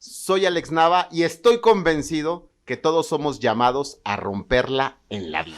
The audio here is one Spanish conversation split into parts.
Soy Alex Nava y estoy convencido que todos somos llamados a romperla en la vida.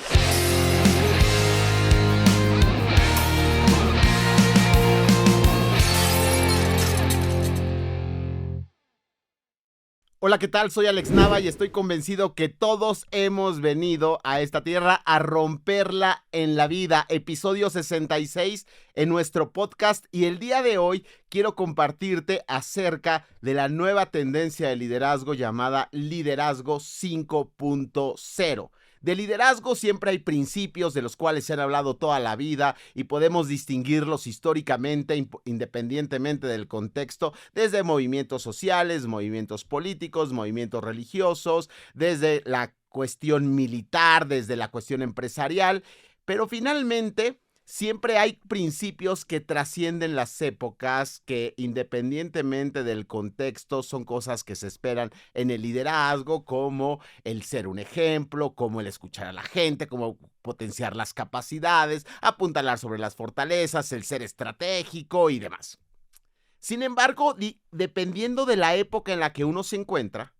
Hola, ¿qué tal? Soy Alex Nava y estoy convencido que todos hemos venido a esta tierra a romperla en la vida. Episodio 66 en nuestro podcast, y el día de hoy quiero compartirte acerca de la nueva tendencia de liderazgo llamada Liderazgo 5.0. De liderazgo siempre hay principios de los cuales se han hablado toda la vida y podemos distinguirlos históricamente, independientemente del contexto, desde movimientos sociales, movimientos políticos, movimientos religiosos, desde la cuestión militar, desde la cuestión empresarial, pero finalmente siempre hay principios que trascienden las épocas, que independientemente del contexto son cosas que se esperan en el liderazgo, como el ser un ejemplo, como el escuchar a la gente, como potenciar las capacidades, apuntalar sobre las fortalezas, el ser estratégico y demás. Sin embargo, dependiendo de la época en la que uno se encuentra,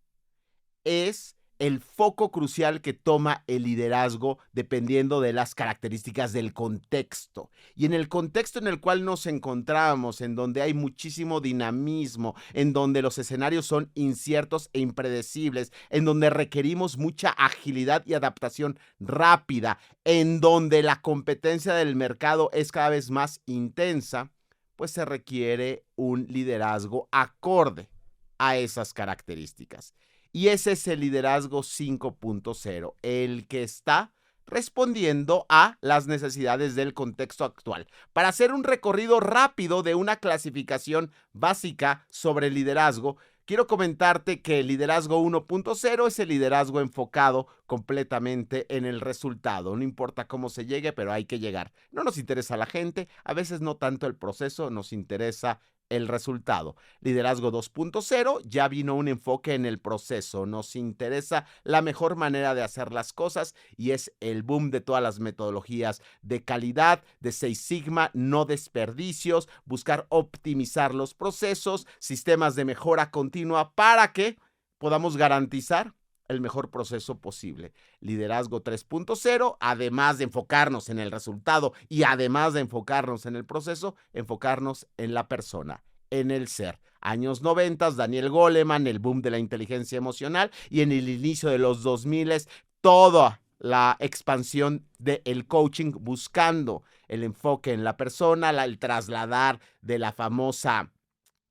es el foco crucial que toma el liderazgo dependiendo de las características del contexto. Y en el contexto en el cual nos encontramos, en donde hay muchísimo dinamismo, en donde los escenarios son inciertos e impredecibles, en donde requerimos mucha agilidad y adaptación rápida, en donde la competencia del mercado es cada vez más intensa, pues se requiere un liderazgo acorde a esas características. Y ese es el liderazgo 5.0, el que está respondiendo a las necesidades del contexto actual. Para hacer un recorrido rápido de una clasificación básica sobre liderazgo, quiero comentarte que el liderazgo 1.0 es el liderazgo enfocado completamente en el resultado. No importa cómo se llegue, pero hay que llegar. No nos interesa la gente, a veces no tanto el proceso, nos interesa el resultado. Liderazgo 2.0 ya vino un enfoque en el proceso. Nos interesa la mejor manera de hacer las cosas y es el boom de todas las metodologías de calidad, de Six Sigma, no desperdicios, buscar optimizar los procesos, sistemas de mejora continua para que podamos garantizar el mejor proceso posible. Liderazgo 3.0, además de enfocarnos en el resultado y además de enfocarnos en el proceso, enfocarnos en la persona, en el ser. Años 90, Daniel Goleman, el boom de la inteligencia emocional, y en el inicio de los 2000, toda la expansión del coaching buscando el enfoque en la persona, el trasladar de la famosa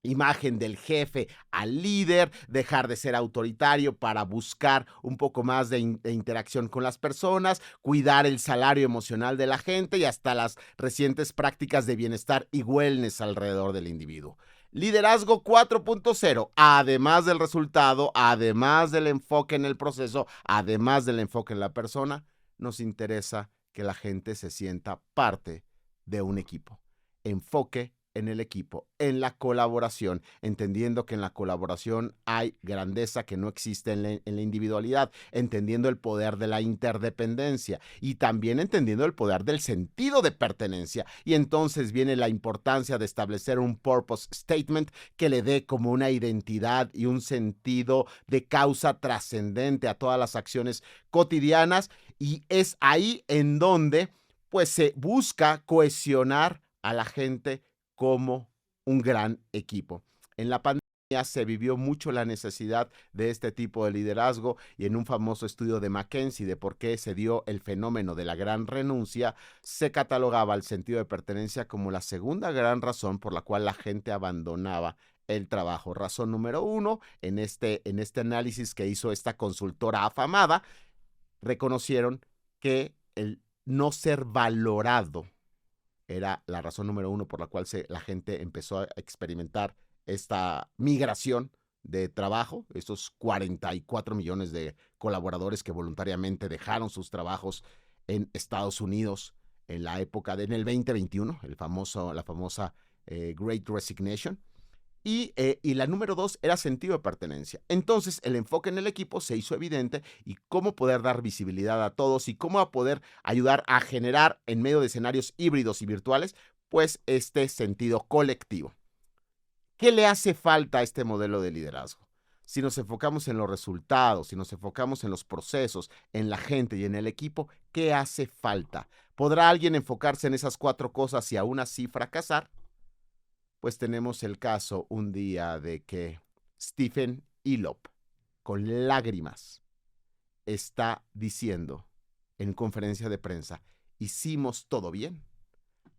imagen del jefe al líder, dejar de ser autoritario para buscar un poco más de interacción con las personas, cuidar el salario emocional de la gente y hasta las recientes prácticas de bienestar y wellness alrededor del individuo. Liderazgo 4.0, además del resultado, además del enfoque en el proceso, además del enfoque en la persona, nos interesa que la gente se sienta parte de un equipo. Enfoque en el equipo, en la colaboración, entendiendo que en la colaboración hay grandeza que no existe en la individualidad, entendiendo el poder de la interdependencia y también entendiendo el poder del sentido de pertenencia. Y entonces viene la importancia de establecer un purpose statement que le dé como una identidad y un sentido de causa trascendente a todas las acciones cotidianas, y es ahí en donde pues se busca cohesionar a la gente como un gran equipo. En la pandemia se vivió mucho la necesidad de este tipo de liderazgo, y en un famoso estudio de McKinsey de por qué se dio el fenómeno de la gran renuncia, se catalogaba el sentido de pertenencia como la segunda gran razón por la cual la gente abandonaba el trabajo. Razón número 1, en este análisis que hizo esta consultora afamada, reconocieron que el no ser valorado era la razón número 1 por la cual la gente empezó a experimentar esta migración de trabajo, estos 44 millones de colaboradores que voluntariamente dejaron sus trabajos en Estados Unidos en la época en el 2021, la famosa Great Resignation. Y la número 2 era sentido de pertenencia. Entonces, el enfoque en el equipo se hizo evidente, y cómo poder dar visibilidad a todos y cómo poder ayudar a generar en medio de escenarios híbridos y virtuales, pues este sentido colectivo. ¿Qué le hace falta a este modelo de liderazgo? Si nos enfocamos en los resultados, si nos enfocamos en los procesos, en la gente y en el equipo, ¿qué hace falta? ¿Podrá alguien enfocarse en esas 4 cosas y aún así fracasar? Pues tenemos el caso un día de que Stephen Elop, con lágrimas, está diciendo en conferencia de prensa, hicimos todo bien,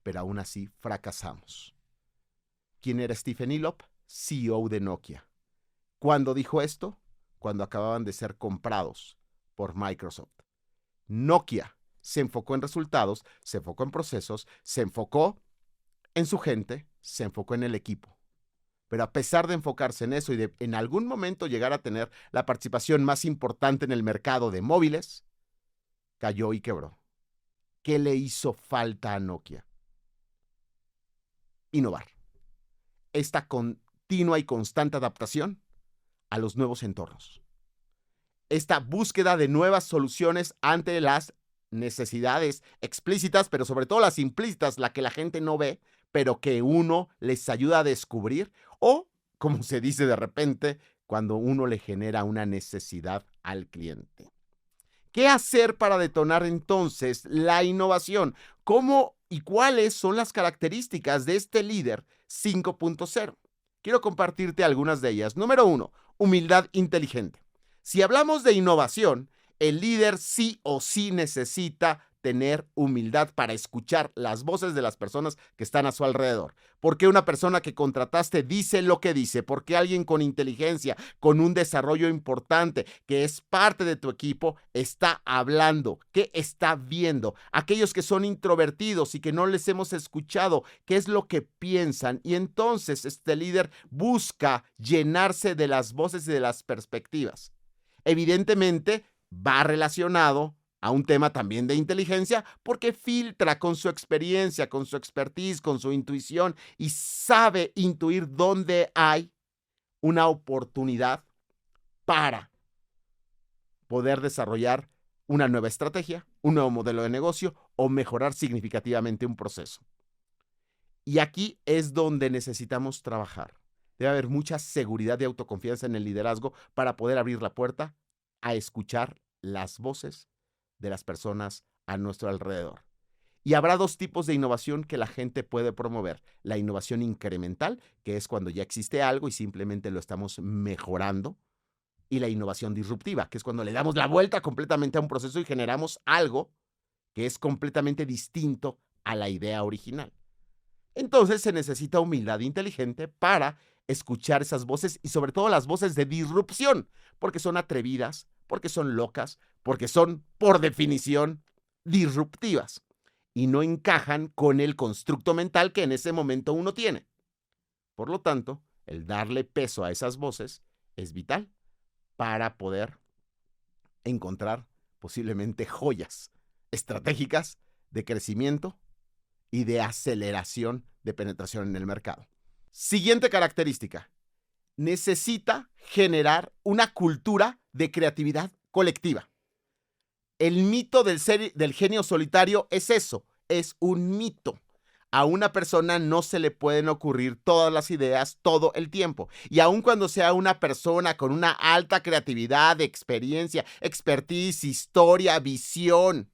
pero aún así fracasamos. ¿Quién era Stephen Elop? CEO de Nokia. ¿Cuándo dijo esto? Cuando acababan de ser comprados por Microsoft. Nokia se enfocó en resultados, se enfocó en procesos, se enfocó en su gente, se enfocó en el equipo. Pero a pesar de enfocarse en eso y de en algún momento llegar a tener la participación más importante en el mercado de móviles, cayó y quebró. ¿Qué le hizo falta a Nokia? Innovar. Esta continua y constante adaptación a los nuevos entornos. Esta búsqueda de nuevas soluciones ante las necesidades explícitas, pero sobre todo las implícitas, la que la gente no ve, pero que uno les ayuda a descubrir, o, como se dice de repente, cuando uno le genera una necesidad al cliente. ¿Qué hacer para detonar entonces la innovación? ¿Cómo y cuáles son las características de este líder 5.0? Quiero compartirte algunas de ellas. Número 1, humildad inteligente. Si hablamos de innovación, el líder sí o sí necesita tener humildad para escuchar las voces de las personas que están a su alrededor. ¿Por qué una persona que contrataste dice lo que dice? ¿Por qué alguien con inteligencia, con un desarrollo importante, que es parte de tu equipo, está hablando? ¿Qué está viendo? Aquellos que son introvertidos y que no les hemos escuchado, ¿qué es lo que piensan? Y entonces este líder busca llenarse de las voces y de las perspectivas. Evidentemente, va relacionado a un tema también de inteligencia porque filtra con su experiencia, con su expertise, con su intuición y sabe intuir dónde hay una oportunidad para poder desarrollar una nueva estrategia, un nuevo modelo de negocio o mejorar significativamente un proceso. Y aquí es donde necesitamos trabajar. Debe haber mucha seguridad y autoconfianza en el liderazgo para poder abrir la puerta a escuchar las voces de las personas a nuestro alrededor. Y habrá 2 tipos de innovación que la gente puede promover. La innovación incremental, que es cuando ya existe algo y simplemente lo estamos mejorando. Y la innovación disruptiva, que es cuando le damos la vuelta completamente a un proceso y generamos algo que es completamente distinto a la idea original. Entonces se necesita humildad inteligente para escuchar esas voces y sobre todo las voces de disrupción, porque son atrevidas, porque son locas, porque son, por definición, disruptivas y no encajan con el constructo mental que en ese momento uno tiene. Por lo tanto, el darle peso a esas voces es vital para poder encontrar posiblemente joyas estratégicas de crecimiento y de aceleración de penetración en el mercado. Siguiente característica. Necesita generar una cultura de creatividad colectiva. El mito del genio solitario es eso, es un mito. A una persona no se le pueden ocurrir todas las ideas todo el tiempo. Y aun cuando sea una persona con una alta creatividad, experiencia, expertise, historia, visión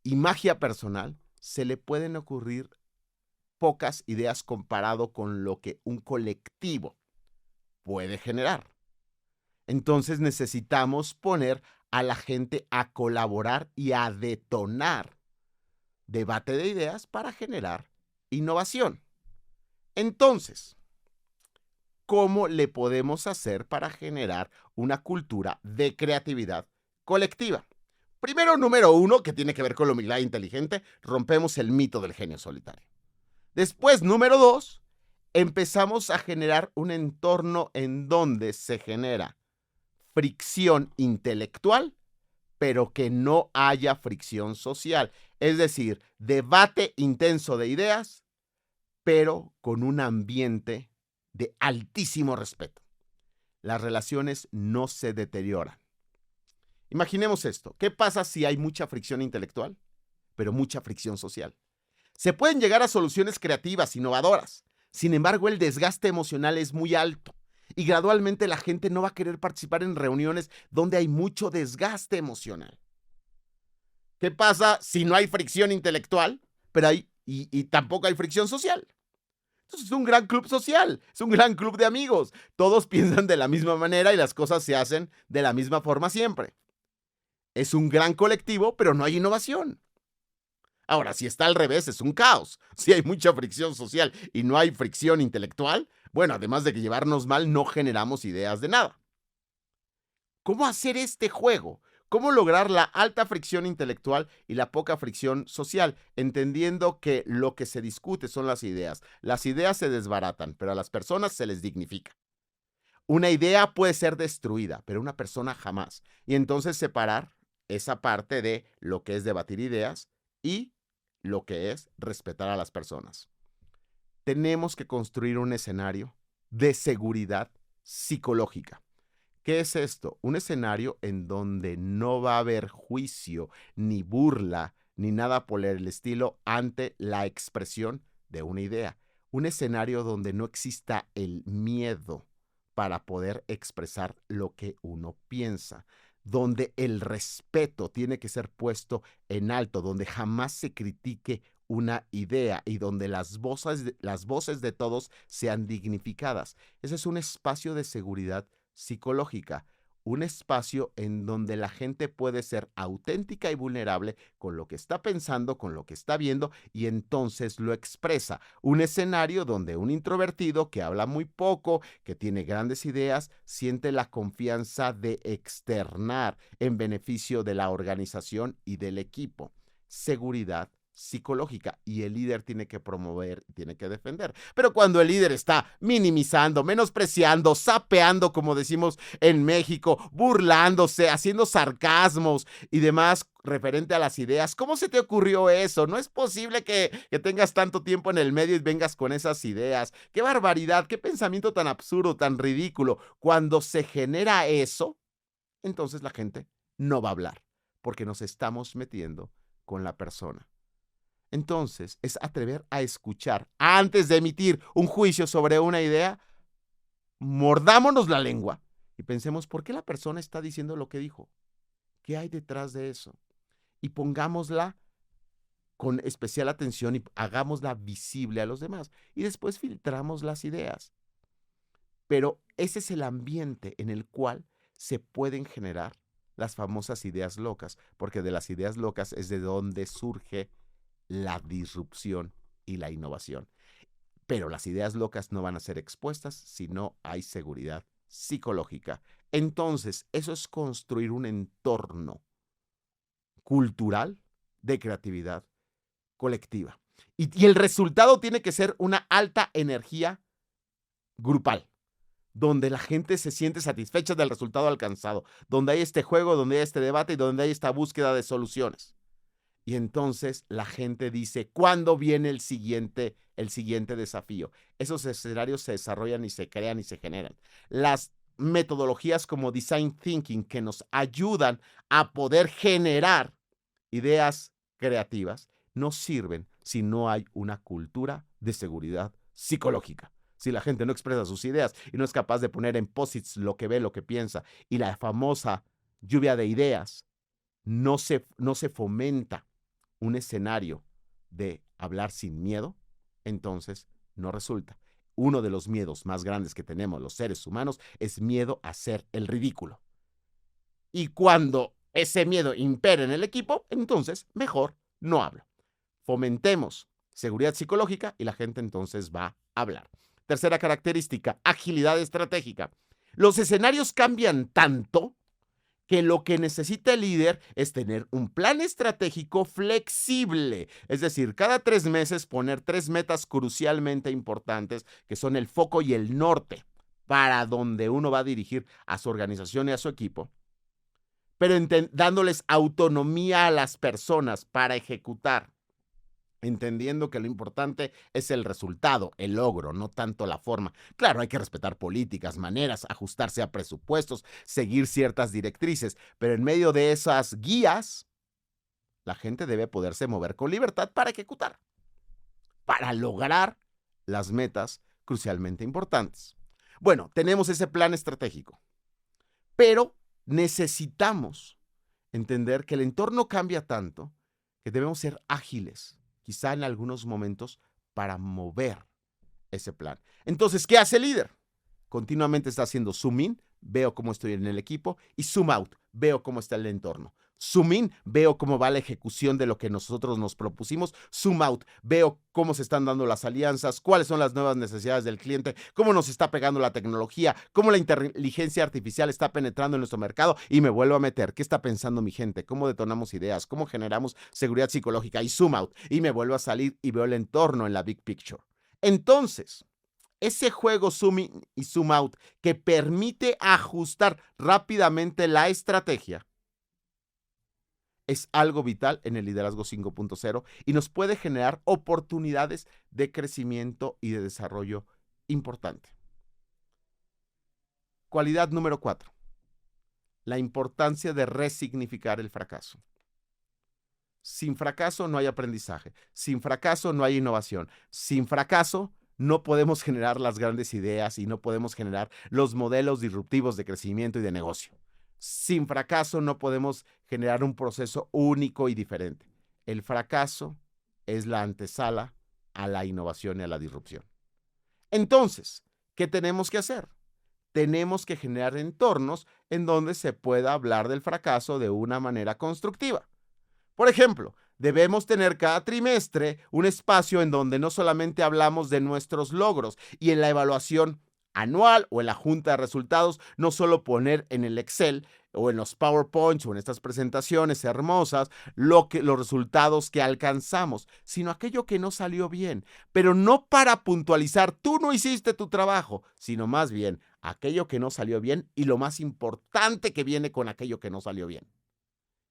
y magia personal, se le pueden ocurrir pocas ideas comparado con lo que un colectivo puede generar. Entonces necesitamos poner a la gente a colaborar y a detonar debate de ideas para generar innovación. Entonces, ¿cómo le podemos hacer para generar una cultura de creatividad colectiva? Primero, número 1, que tiene que ver con la humildad inteligente, rompemos el mito del genio solitario. Después, número 2, empezamos a generar un entorno en donde se genera fricción intelectual, pero que no haya fricción social. Es decir, debate intenso de ideas, pero con un ambiente de altísimo respeto. Las relaciones no se deterioran. Imaginemos esto. ¿Qué pasa si hay mucha fricción intelectual, pero mucha fricción social? Se pueden llegar a soluciones creativas, innovadoras. Sin embargo, el desgaste emocional es muy alto. Y gradualmente la gente no va a querer participar en reuniones donde hay mucho desgaste emocional. ¿Qué pasa si no hay fricción intelectual, pero y tampoco hay fricción social? Entonces es un gran club social, es un gran club de amigos. Todos piensan de la misma manera y las cosas se hacen de la misma forma siempre. Es un gran colectivo, pero no hay innovación. Ahora, si está al revés, es un caos. Si hay mucha fricción social y no hay fricción intelectual, bueno, además de que llevarnos mal, no generamos ideas de nada. ¿Cómo hacer este juego? ¿Cómo lograr la alta fricción intelectual y la poca fricción social? Entendiendo que lo que se discute son las ideas. Las ideas se desbaratan, pero a las personas se les dignifica. Una idea puede ser destruida, pero una persona jamás. Y entonces separar esa parte de lo que es debatir ideas y lo que es respetar a las personas. Tenemos que construir un escenario de seguridad psicológica. ¿Qué es esto? Un escenario en donde no va a haber juicio, ni burla, ni nada por el estilo ante la expresión de una idea. Un escenario donde no exista el miedo para poder expresar lo que uno piensa, donde el respeto tiene que ser puesto en alto, donde jamás se critique una idea y donde las voces de todos sean dignificadas. Ese es un espacio de seguridad psicológica, un espacio en donde la gente puede ser auténtica y vulnerable con lo que está pensando, con lo que está viendo y entonces lo expresa. Un escenario donde un introvertido que habla muy poco, que tiene grandes ideas, siente la confianza de externar en beneficio de la organización y del equipo. Seguridad psicológica y el líder tiene que promover, tiene que defender. Pero cuando el líder está minimizando, menospreciando, sapeando, como decimos en México, burlándose, haciendo sarcasmos y demás referente a las ideas, ¿cómo se te ocurrió eso? No es posible que tengas tanto tiempo en el medio y vengas con esas ideas. ¡Qué barbaridad! ¡Qué pensamiento tan absurdo, tan ridículo! Cuando se genera eso, entonces la gente no va a hablar, porque nos estamos metiendo con la persona. Entonces, es atrever a escuchar. Antes de emitir un juicio sobre una idea, mordámonos la lengua y pensemos por qué la persona está diciendo lo que dijo. ¿Qué hay detrás de eso? Y pongámosla con especial atención y hagámosla visible a los demás. Y después filtramos las ideas. Pero ese es el ambiente en el cual se pueden generar las famosas ideas locas, porque de las ideas locas es de donde surge la disrupción y la innovación. Pero las ideas locas no van a ser expuestas si no hay seguridad psicológica. Entonces, eso es construir un entorno cultural de creatividad colectiva. Y el resultado tiene que ser una alta energía grupal, donde la gente se siente satisfecha del resultado alcanzado, donde hay este juego, donde hay este debate y donde hay esta búsqueda de soluciones. Y entonces la gente dice, ¿cuándo viene el siguiente desafío? Esos escenarios se desarrollan y se crean y se generan. Las metodologías como Design Thinking que nos ayudan a poder generar ideas creativas no sirven si no hay una cultura de seguridad psicológica. Si la gente no expresa sus ideas y no es capaz de poner en posits lo que ve, lo que piensa y la famosa lluvia de ideas no se fomenta un escenario de hablar sin miedo, entonces no resulta. Uno de los miedos más grandes que tenemos los seres humanos es miedo a hacer el ridículo. Y cuando ese miedo impera en el equipo, entonces mejor no hablo. Fomentemos seguridad psicológica y la gente entonces va a hablar. Tercera característica, agilidad estratégica. Los escenarios cambian tanto que lo que necesita el líder es tener un plan estratégico flexible. Es decir, cada 3 meses poner 3 metas crucialmente importantes que son el foco y el norte para donde uno va a dirigir a su organización y a su equipo, pero dándoles autonomía a las personas para ejecutar, entendiendo que lo importante es el resultado, el logro, no tanto la forma. Claro, hay que respetar políticas, maneras, ajustarse a presupuestos, seguir ciertas directrices, pero en medio de esas guías, la gente debe poderse mover con libertad para ejecutar, para lograr las metas crucialmente importantes. Bueno, tenemos ese plan estratégico, pero necesitamos entender que el entorno cambia tanto que debemos ser ágiles, quizá en algunos momentos, para mover ese plan. Entonces, ¿qué hace el líder? Continuamente está haciendo zoom in, veo cómo estoy en el equipo, y zoom out, veo cómo está el entorno. Zoom in, veo cómo va la ejecución de lo que nosotros nos propusimos. Zoom out, veo cómo se están dando las alianzas, cuáles son las nuevas necesidades del cliente, cómo nos está pegando la tecnología, cómo la inteligencia artificial está penetrando en nuestro mercado, y me vuelvo a meter. ¿Qué está pensando mi gente? ¿Cómo detonamos ideas? ¿Cómo generamos seguridad psicológica? Y zoom out, y me vuelvo a salir y veo el entorno en la big picture. Entonces, ese juego zoom in y zoom out que permite ajustar rápidamente la estrategia es algo vital en el liderazgo 5.0 y nos puede generar oportunidades de crecimiento y de desarrollo importante. Cualidad número 4. La importancia de resignificar el fracaso. Sin fracaso no hay aprendizaje. Sin fracaso no hay innovación. Sin fracaso no podemos generar las grandes ideas y no podemos generar los modelos disruptivos de crecimiento y de negocio. Sin fracaso no podemos generar un proceso único y diferente. El fracaso es la antesala a la innovación y a la disrupción. Entonces, ¿qué tenemos que hacer? Tenemos que generar entornos en donde se pueda hablar del fracaso de una manera constructiva. Por ejemplo, debemos tener cada trimestre un espacio en donde no solamente hablamos de nuestros logros y en la evaluación anual o en la junta de resultados, no solo poner en el Excel o en los PowerPoints o en estas presentaciones hermosas los resultados que alcanzamos, sino aquello que no salió bien, pero no para puntualizar, tú no hiciste tu trabajo, sino más bien aquello que no salió bien y lo más importante que viene con aquello que no salió bien.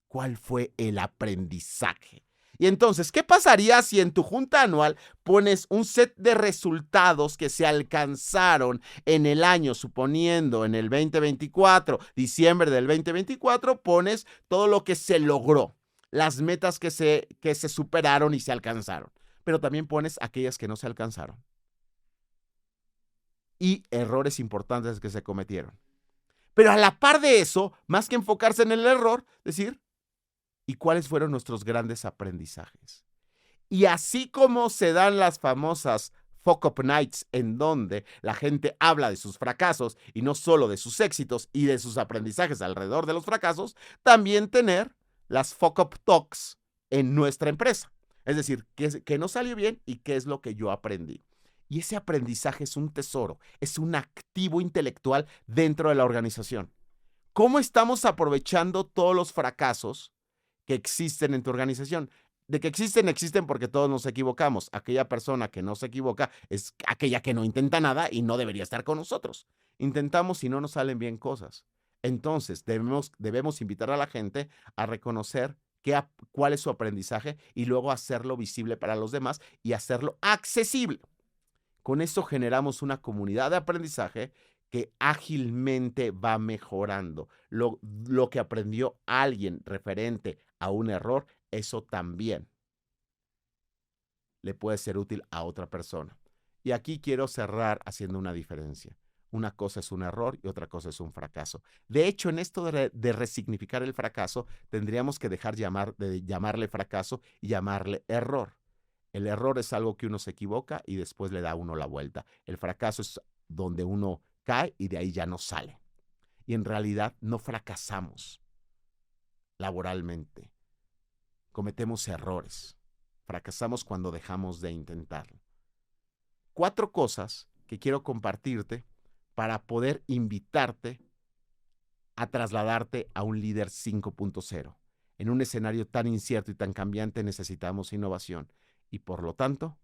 ¿Cuál fue el aprendizaje? Y entonces, ¿qué pasaría si en tu junta anual pones un set de resultados que se alcanzaron en el año, suponiendo en el 2024, diciembre del 2024, pones todo lo que se logró, las metas que se superaron y se alcanzaron, pero también pones aquellas que no se alcanzaron y errores importantes que se cometieron. Pero a la par de eso, más que enfocarse en el error, decir, ¿y cuáles fueron nuestros grandes aprendizajes? Y así como se dan las famosas Fuck Up Nights, en donde la gente habla de sus fracasos y no solo de sus éxitos y de sus aprendizajes alrededor de los fracasos, también tener las Fuck Up Talks en nuestra empresa. Es decir, qué no salió bien y qué es lo que yo aprendí. Y ese aprendizaje es un tesoro, es un activo intelectual dentro de la organización. ¿Cómo estamos aprovechando todos los fracasos que existen en tu organización? De que existen porque todos nos equivocamos. Aquella persona que no se equivoca es aquella que no intenta nada y no debería estar con nosotros. Intentamos y no nos salen bien cosas. Entonces, debemos invitar a la gente a reconocer cuál es su aprendizaje y luego hacerlo visible para los demás y hacerlo accesible. Con eso generamos una comunidad de aprendizaje que ágilmente va mejorando. Lo que aprendió alguien referente a un error, eso también le puede ser útil a otra persona. Y aquí quiero cerrar haciendo una diferencia. Una cosa es un error y otra cosa es un fracaso. De hecho, en esto de resignificar el fracaso, tendríamos que dejar de llamarle fracaso y llamarle error. El error es algo que uno se equivoca y después le da a uno la vuelta. El fracaso es donde uno cae y de ahí ya no sale. Y en realidad no fracasamos laboralmente. Cometemos errores. Fracasamos cuando dejamos de intentarlo. 4 cosas que quiero compartirte para poder invitarte a trasladarte a un líder 5.0. En un escenario tan incierto y tan cambiante necesitamos innovación. Y por lo tanto,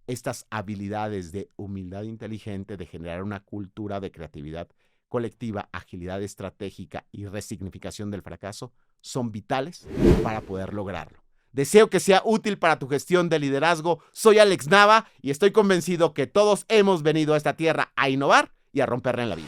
estas habilidades de humildad inteligente, de generar una cultura de creatividad colectiva, agilidad estratégica y resignificación del fracaso son vitales para poder lograrlo. Deseo que sea útil para tu gestión de liderazgo. Soy Alex Nava y estoy convencido que todos hemos venido a esta tierra a innovar y a romperla en la vida.